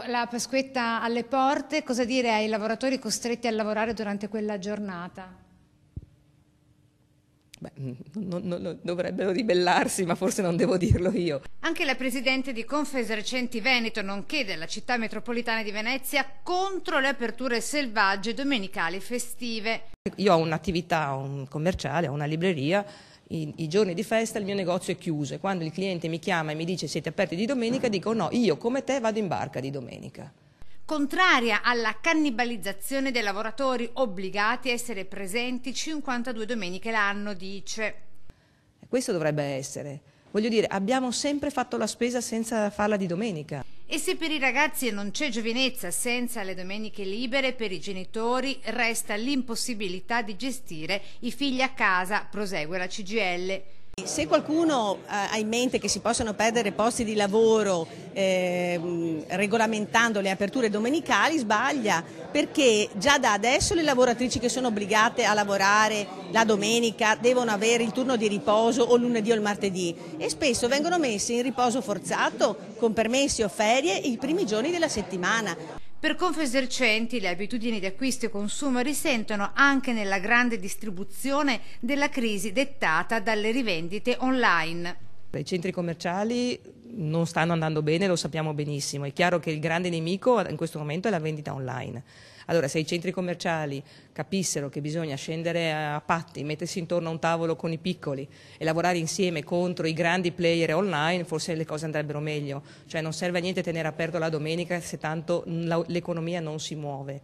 la Pasquetta alle porte, cosa dire ai lavoratori costretti a lavorare durante quella giornata? Beh, dovrebbero ribellarsi, ma forse non devo dirlo io. Anche la presidente di Confesercenti Veneto, nonché della città metropolitana di Venezia, contro le aperture selvagge domenicali festive. Io ho un'attività commerciale, ho una libreria, i giorni di festa il mio negozio è chiuso e quando il cliente mi chiama e mi dice siete aperti di domenica, dico no, io come te vado in barca di domenica. Contraria alla cannibalizzazione dei lavoratori obbligati a essere presenti 52 domeniche l'anno, dice. Questo dovrebbe essere. Voglio dire, abbiamo sempre fatto la spesa senza farla di domenica. E se per i ragazzi non c'è giovinezza senza le domeniche libere, per i genitori resta l'impossibilità di gestire i figli a casa, prosegue la CGIL. Se qualcuno ha in mente che si possano perdere posti di lavoro regolamentando le aperture domenicali sbaglia, perché già da adesso le lavoratrici che sono obbligate a lavorare la domenica devono avere il turno di riposo o il lunedì o il martedì e spesso vengono messe in riposo forzato con permessi o ferie i primi giorni della settimana. Per Confesercenti le abitudini di acquisto e consumo risentono anche nella grande distribuzione della crisi dettata dalle rivendite online. I centri commerciali non stanno andando bene, lo sappiamo benissimo. È chiaro che il grande nemico in questo momento è la vendita online. Allora, se i centri commerciali capissero che bisogna scendere a patti, mettersi intorno a un tavolo con i piccoli e lavorare insieme contro i grandi player online, forse le cose andrebbero meglio. Cioè non serve a niente tenere aperto la domenica se tanto l'economia non si muove.